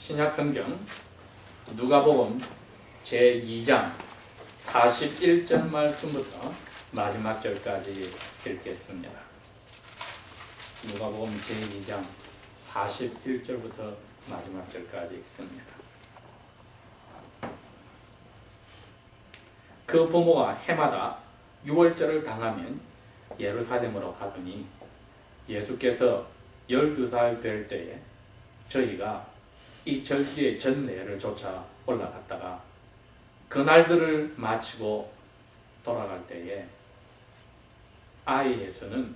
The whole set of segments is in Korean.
신약성경 누가복음 제2장 41절 말씀부터 마지막 절까지 읽겠습니다. 누가복음 제2장 41절부터 마지막 절까지 읽습니다. 그 부모가 해마다 유월절을 당하면 예루살렘으로 가더니 예수께서 12살 될 때에 저희가 이 절기의 전례를 쫓아 올라갔다가 그날들을 마치고 돌아갈 때에 아이 예수는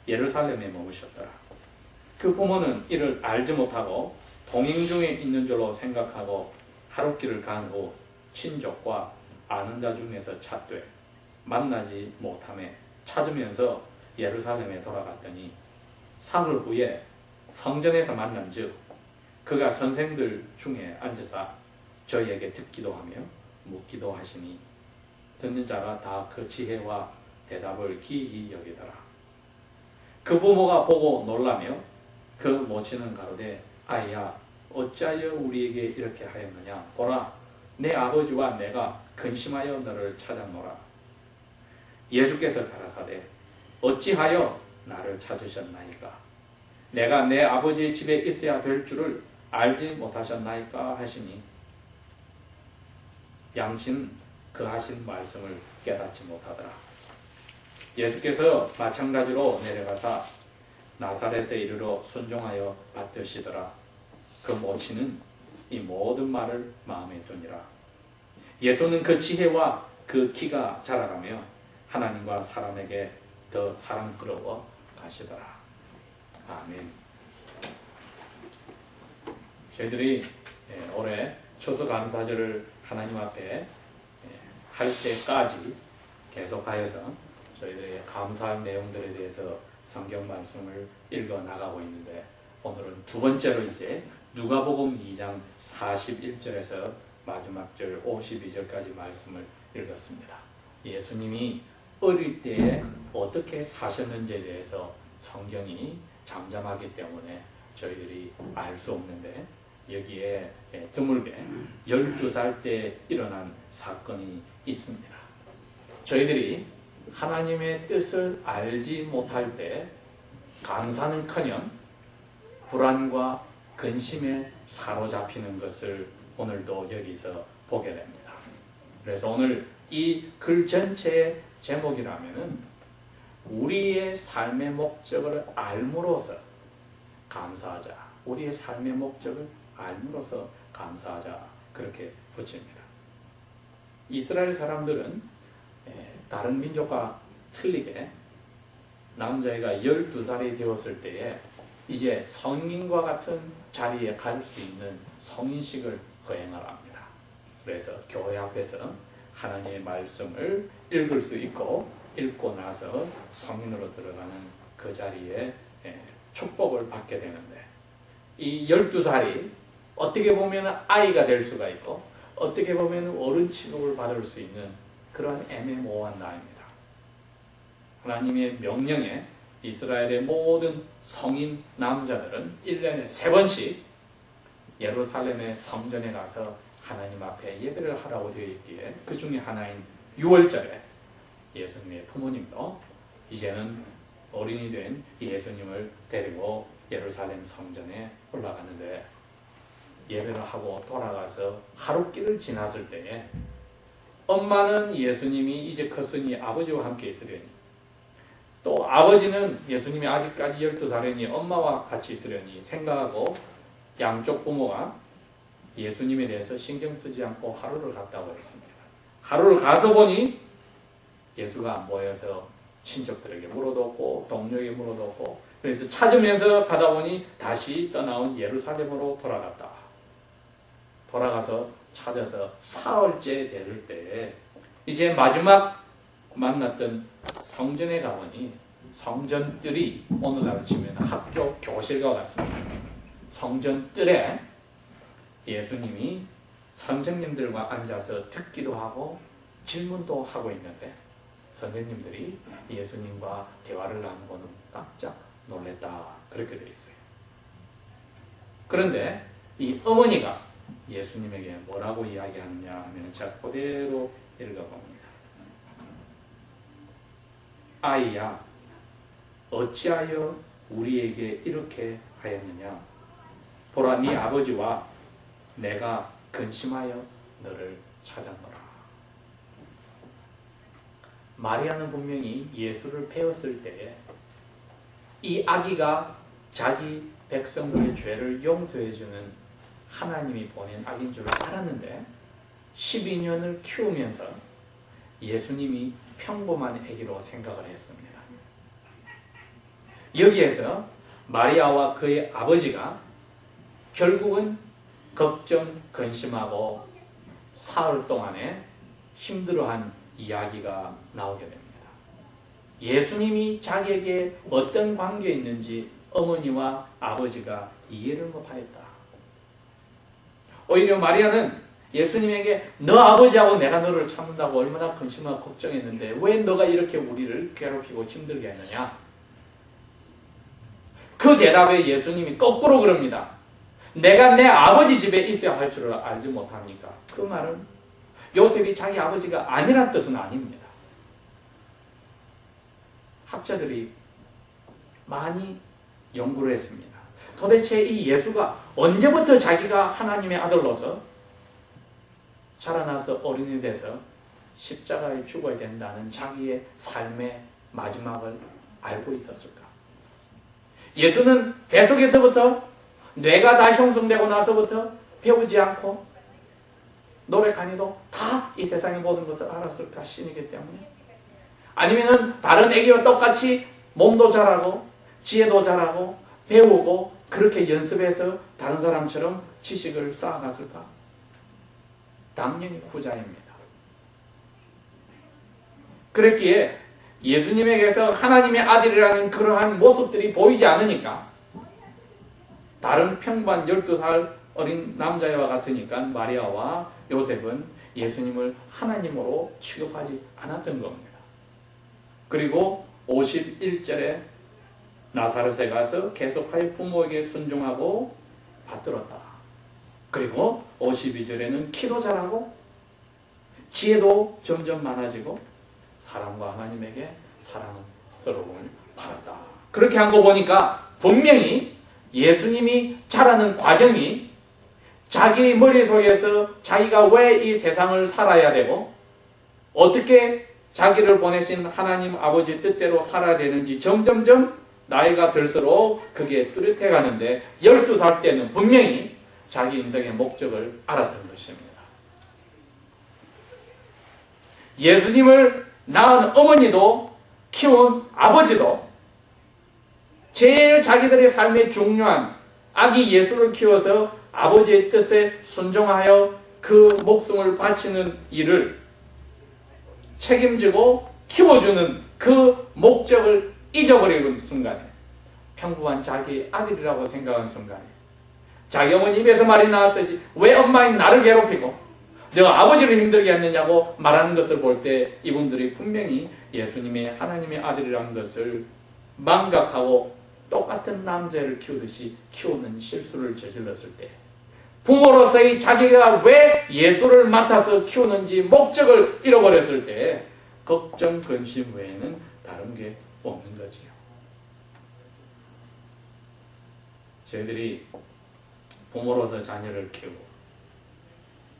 예루살렘에 머무셨더라. 그 부모는 이를 알지 못하고 동행 중에 있는 줄로 생각하고 하룻길을 간 후 친족과 아는 자 중에서 찾되 만나지 못하매 찾으면서 예루살렘에 돌아갔더니 사흘 후에 성전에서 만난즉 그가 선생들 중에 앉으사 저희에게 듣기도 하며 묻기도 하시니 듣는 자가 다 그 지혜와 대답을 기이히 여기더라. 그 부모가 보고 놀라며 그 모친은 가로되 아이야 어찌하여 우리에게 이렇게 하였느냐. 보라 내 아버지와 내가 근심하여 너를 찾았노라. 예수께서 가라사대 어찌하여 나를 찾으셨나이까. 내가 내 아버지의 집에 있어야 될 줄을 알지 못하셨나이까 하시니 양친 그 하신 말씀을 깨닫지 못하더라. 예수께서 마찬가지로 내려가사 나사렛에 이르러 순종하여 받드시더라. 그 모친은 이 모든 말을 마음에 두니라. 예수는 그 지혜와 그 키가 자라가며 하나님과 사람에게 더 사랑스러워 가시더라. 아멘. 저희들이 올해 추수감사절을 하나님 앞에 할 때까지 계속하여서 저희들의 감사할 내용들에 대해서 성경 말씀을 읽어 나가고 있는데 오늘은 두 번째로 이제 누가복음 2장 41절에서 마지막 절 52절까지 말씀을 읽었습니다. 예수님이 어릴 때에 어떻게 사셨는지에 대해서 성경이 잠잠하기 때문에 저희들이 알 수 없는데 여기에 드물게 12살 때 일어난 사건이 있습니다. 저희들이 하나님의 뜻을 알지 못할 때 감사는커녕 불안과 근심에 사로잡히는 것을 오늘도 여기서 보게 됩니다. 그래서 오늘 이 글 전체의 제목이라면은 우리의 삶의 목적을 알므로써 감사하자. 우리의 삶의 목적을 알므로써 감사하자. 그렇게 붙입니다. 이스라엘 사람들은 다른 민족과 틀리게 남자애가 12살이 되었을 때에 이제 성인과 같은 자리에 갈 수 있는 성인식을 거행하라 합니다. 그래서 교회 앞에서 하나님의 말씀을 읽을 수 있고 읽고 나서 성인으로 들어가는 그 자리에 축복을 받게 되는데 이 12살이 어떻게 보면 아이가 될 수가 있고 어떻게 보면 어른 취급을 받을 수 있는 그런 애매모호한 나이입니다. 하나님의 명령에 이스라엘의 모든 성인 남자들은 1년에 3번씩 예루살렘의 성전에 가서 하나님 앞에 예배를 하라고 되어 있기에 그 중에 하나인 6월절에 예수님의 부모님도 이제는 어린이 된 예수님을 데리고 예루살렘 성전에 올라가는데 예배를 하고 돌아가서 하룻길을 지났을 때에 엄마는 예수님이 이제 컸으니 아버지와 함께 있으려니 또 아버지는 예수님이 아직까지 12살이니 엄마와 같이 있으려니 생각하고 양쪽 부모가 예수님에 대해서 신경 쓰지 않고 하루를 갔다고 했습니다. 하루를 가서 보니 예수가 모여서 친척들에게 물어뒀고 동료에게 물어뒀고 그래서 찾으면서 가다 보니 다시 떠나온 예루살렘으로 돌아갔다. 돌아가서 찾아서 사흘째 될 때에 이제 마지막 만났던 성전에 가보니 성전뜰이 오늘날 치면 학교 교실과 같습니다. 성전뜰에 예수님이 선생님들과 앉아서 듣기도 하고 질문도 하고 있는데 선생님들이 예수님과 대화를 나누고는 깜짝 놀랬다. 그렇게 되어 있어요. 그런데 이 어머니가 예수님에게 뭐라고 이야기하느냐 하면 제가 그대로 읽어봅니다. 아이야, 어찌하여 우리에게 이렇게 하였느냐? 보라, 네 아버지와 내가 근심하여 너를 찾았노라. 마리아는 분명히 예수를 배웠을 때에 이 아기가 자기 백성들의 죄를 용서해주는 하나님이 보낸 아기인 줄 알았는데 12년을 키우면서 예수님이 평범한 아기로 생각을 했습니다. 여기에서 마리아와 그의 아버지가 결국은 걱정, 근심하고 사흘 동안에 힘들어한 이야기가 나오게 됩니다. 예수님이 자기에게 어떤 관계에 있는지 어머니와 아버지가 이해를 못하였다. 오히려 마리아는 예수님에게 너 아버지하고 내가 너를 찾는다고 얼마나 근심하고 걱정했는데 왜 너가 이렇게 우리를 괴롭히고 힘들게 했느냐? 그 대답에 예수님이 거꾸로 그럽니다. 내가 내 아버지 집에 있어야 할 줄을 알지 못합니까? 그 말은 요셉이 자기 아버지가 아니란 뜻은 아닙니다. 학자들이 많이 연구를 했습니다. 도대체 이 예수가 언제부터 자기가 하나님의 아들로서 자라나서 어린이 돼서 십자가에 죽어야 된다는 자기의 삶의 마지막을 알고 있었을까? 예수는 뱃속에서부터 뇌가 다 형성되고 나서부터 배우지 않고 노력하니도 다 이 세상의 모든 것을 알았을까? 신이기 때문에. 아니면은 다른 애기와 똑같이 몸도 자라고 지혜도 자라고 배우고 그렇게 연습해서 다른 사람처럼 지식을 쌓아갔을까? 당연히 후자입니다. 그랬기에 예수님에게서 하나님의 아들이라는 그러한 모습들이 보이지 않으니까 다른 평범한 12살 어린 남자애와 같으니까 마리아와 요셉은 예수님을 하나님으로 취급하지 않았던 겁니다. 그리고 51절에 나사렛에 가서 계속하여 부모에게 순종하고 받들었다. 그리고 52절에는 키도 자라고 지혜도 점점 많아지고 사람과 하나님에게 사랑스러움을 받았다. 그렇게 한 거 보니까 분명히 예수님이 자라는 과정이 자기 머릿속에서 자기가 왜 이 세상을 살아야 되고 어떻게 자기를 보내신 하나님 아버지 뜻대로 살아야 되는지 점점점 나이가 들수록 그게 뚜렷해 가는데 12살 때는 분명히 자기 인생의 목적을 알았던 것입니다. 예수님을 낳은 어머니도 키운 아버지도 제일 자기들의 삶에 중요한 아기 예수를 키워서 아버지의 뜻에 순종하여 그 목숨을 바치는 일을 책임지고 키워주는 그 목적을 잊어버리는 순간에 평범한 자기 아들이라고 생각하는 순간에 자기 어머니 입에서 말이 나왔듯이 왜 엄마인 나를 괴롭히고 내가 아버지를 힘들게 했느냐고 말하는 것을 볼 때 이분들이 분명히 예수님의 하나님의 아들이라는 것을 망각하고 똑같은 남자를 키우듯이 키우는 실수를 저질렀을 때 부모로서의 자기가 왜 예수를 맡아서 키우는지 목적을 잃어버렸을 때 걱정, 근심 외에는 다른 게 없는 거지요. 저희들이 부모로서 자녀를 키우고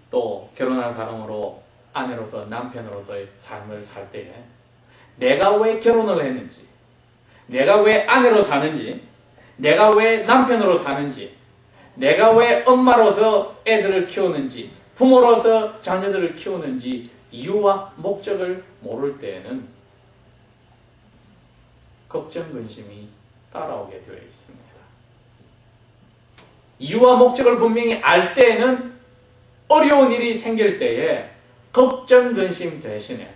또 결혼한 사람으로 아내로서 남편으로서의 삶을 살 때에 내가 왜 결혼을 했는지 내가 왜 아내로 사는지 내가 왜 남편으로 사는지 내가 왜 엄마로서 애들을 키우는지 부모로서 자녀들을 키우는지 이유와 목적을 모를 때에는 걱정, 근심이 따라오게 되어 있습니다. 이유와 목적을 분명히 알 때에는 어려운 일이 생길 때에 걱정, 근심 대신에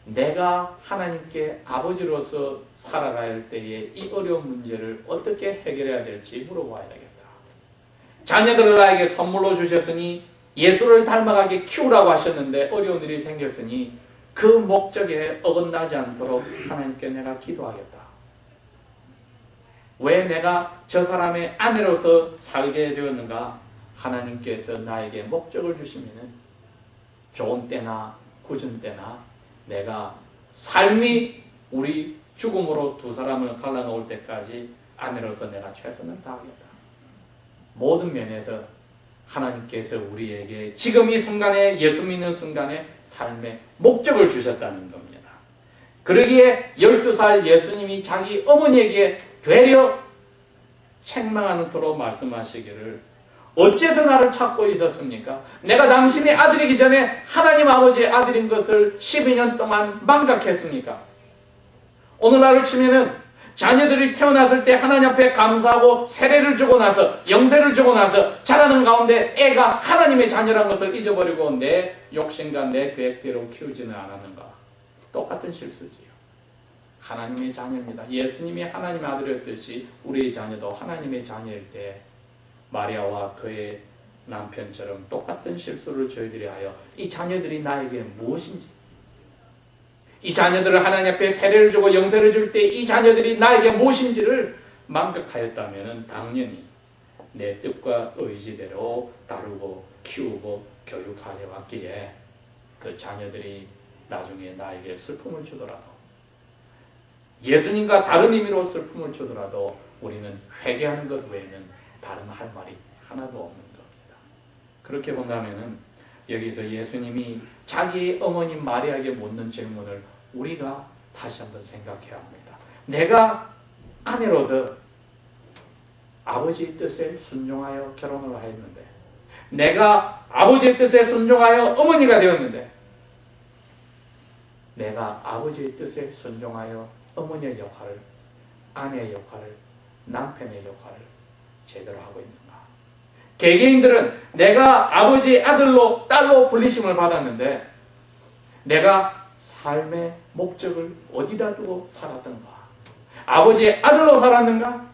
내가 하나님께 아버지로서 살아가야 할 때에 이 어려운 문제를 어떻게 해결해야 될지 물어봐야 되겠다. 자녀들을 나에게 선물로 주셨으니 예수를 닮아가게 키우라고 하셨는데 어려운 일이 생겼으니 그 목적에 어긋나지 않도록 하나님께 내가 기도하겠다. 왜 내가 저 사람의 아내로서 살게 되었는가? 하나님께서 나에게 목적을 주시면은 좋은 때나 굳은 때나 내가 삶이 우리 죽음으로 두 사람을 갈라놓을 때까지 아내로서 내가 최선을 다하겠다. 모든 면에서 하나님께서 우리에게 지금 이 순간에 예수 믿는 순간에 삶의 목적을 주셨다는 겁니다. 그러기에 12살 예수님이 자기 어머니에게 되려 책망하는 토로 말씀하시기를 어째서 나를 찾고 있었습니까? 내가 당신의 아들이기 전에 하나님 아버지의 아들인 것을 12년 동안 망각했습니까? 오늘날을 치면은 자녀들이 태어났을 때 하나님 앞에 감사하고 세례를 주고 나서 영세를 주고 나서 자라는 가운데 애가 하나님의 자녀라는 것을 잊어버리고 내 욕심과 내 계획대로 키우지는 않았는가? 똑같은 실수지요. 하나님의 자녀입니다. 예수님이 하나님의 아들이었듯이 우리의 자녀도 하나님의 자녀일 때 마리아와 그의 남편처럼 똑같은 실수를 저희들이 하여 이 자녀들이 나에게 무엇인지, 이 자녀들을 하나님 앞에 세례를 주고 영세를 줄 때 이 자녀들이 나에게 무엇인지를 망각하였다면 당연히 내 뜻과 의지대로 다루고 키우고 교육하여 왔기에 그 자녀들이 나중에 나에게 슬픔을 주더라도, 예수님과 다른 의미로 슬픔을 주더라도 우리는 회개하는 것 외에는 다른 할 말이 하나도 없는 겁니다. 그렇게 본다면은 여기서 예수님이 자기 어머니 마리아에게 묻는 질문을 우리가 다시 한번 생각해야 합니다. 내가 아내로서 아버지의 뜻에 순종하여 결혼을 하였는데, 내가 아버지의 뜻에 순종하여 어머니가 되었는데, 내가 아버지의 뜻에 순종하여 어머니의 역할을, 아내의 역할을, 남편의 역할을 제대로 하고 있는가? 개개인들은 내가 아버지의 아들로 딸로 불리심을 받았는데 내가 삶의 목적을 어디다 두고 살았던가? 아버지의 아들로 살았는가?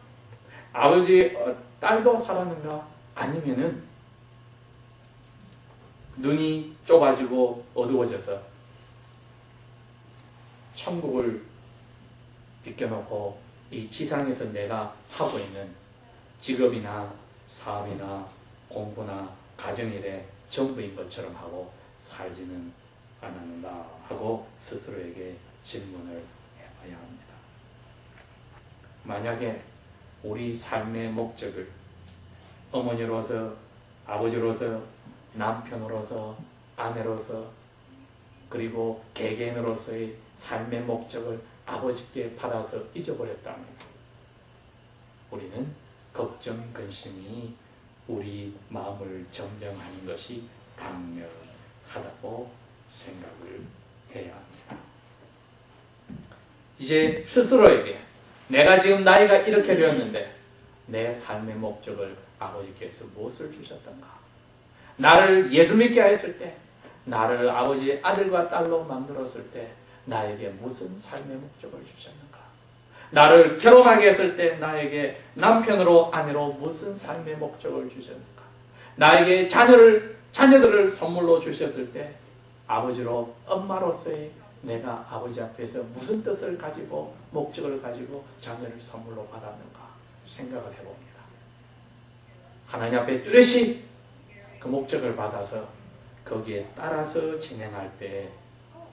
아버지의 딸로 살았는가? 아니면은 눈이 좁아지고 어두워져서 천국을 비껴놓고 이 지상에서 내가 하고 있는 직업이나 사업이나 공부나 가정일에 전부인 것처럼 하고 살지는 않았는가 하고 스스로에게 질문을 해봐야 합니다. 만약에 우리 삶의 목적을 어머니로서, 아버지로서, 남편으로서, 아내로서, 그리고 개개인으로서의 삶의 목적을 아버지께 받아서 잊어버렸다면 우리는 걱정, 근심이 우리 마음을 점령하는 것이 당연하다고 생각을 해야 합니다. 이제 스스로에게 내가 지금 나이가 이렇게 되었는데 내 삶의 목적을 아버지께서 무엇을 주셨던가? 나를 예수 믿게 하였을 때, 나를 아버지의 아들과 딸로 만들었을 때 나에게 무슨 삶의 목적을 주셨는가? 나를 결혼하게 했을 때 나에게 남편으로 아내로 무슨 삶의 목적을 주셨는가? 나에게 자녀들을 선물로 주셨을 때 아버지로 엄마로서의 내가 아버지 앞에서 무슨 뜻을 가지고 목적을 가지고 자녀를 선물로 받았는가 생각을 해봅니다. 하나님 앞에 뚜렷이 그 목적을 받아서 거기에 따라서 진행할 때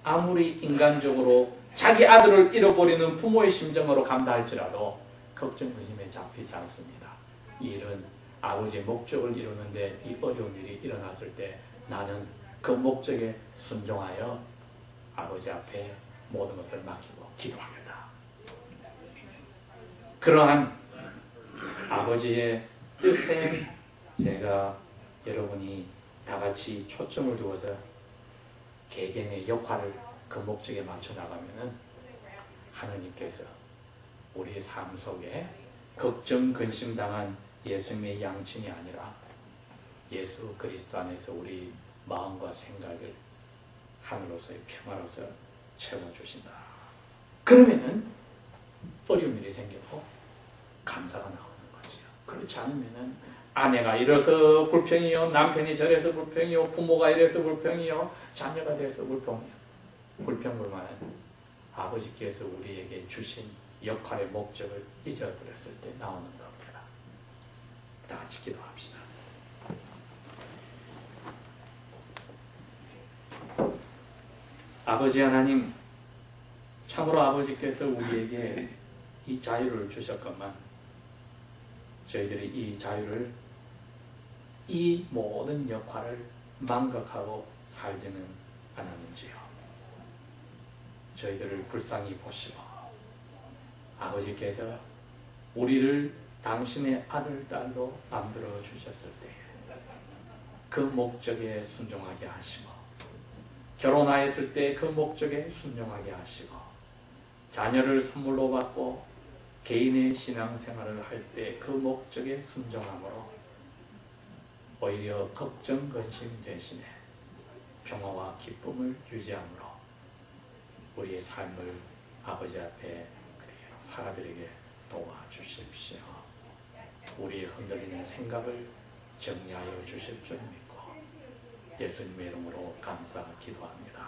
아무리 인간적으로 자기 아들을 잃어버리는 부모의 심정으로 간다 할지라도 걱정, 근심에 잡히지 않습니다. 이 일은 아버지의 목적을 이루는데 이 어려운 일이 일어났을 때 나는 그 목적에 순종하여 아버지 앞에 모든 것을 맡기고 기도합니다. 그러한 아버지의 뜻에 제가 여러분이 다 같이 초점을 두어서 개개인의 역할을 그 목적에 맞춰 나가면은 하나님께서 우리의 삶 속에 걱정, 근심 당한 예수님의 양친이 아니라 예수 그리스도 안에서 우리 마음과 생각을 하늘로서의 평화로서 채워주신다. 그러면은 어려운 일이 생기고 감사가 나오는 거죠. 그렇지 않으면은 아내가 이래서 불평이요, 남편이 저래서 불평이요, 부모가 이래서 불평이요, 자녀가 돼서 불평이요. 불평불만은 아버지께서 우리에게 주신 역할의 목적을 잊어버렸을 때 나오는 겁니다. 다 같이 기도합시다. 아버지 하나님, 참으로 아버지께서 우리에게 이 자유를 주셨건만 저희들이 이 자유를, 이 모든 역할을 망각하고 살지는 않았는지요. 저희들을 불쌍히 보시고 아버지께서 우리를 당신의 아들, 딸로 만들어 주셨을 때 그 목적에 순종하게 하시고, 결혼하였을 때 그 목적에 순종하게 하시고, 자녀를 선물로 받고 개인의 신앙생활을 할 때 그 목적에 순종함으로 오히려 걱정, 근심 대신에 평화와 기쁨을 유지함으로 우리의 삶을 아버지 앞에 그대로 살아드리게 도와주십시오. 우리의 흔들리는 생각을 정리하여 주실 줄 믿고 예수님의 이름으로 감사 기도합니다.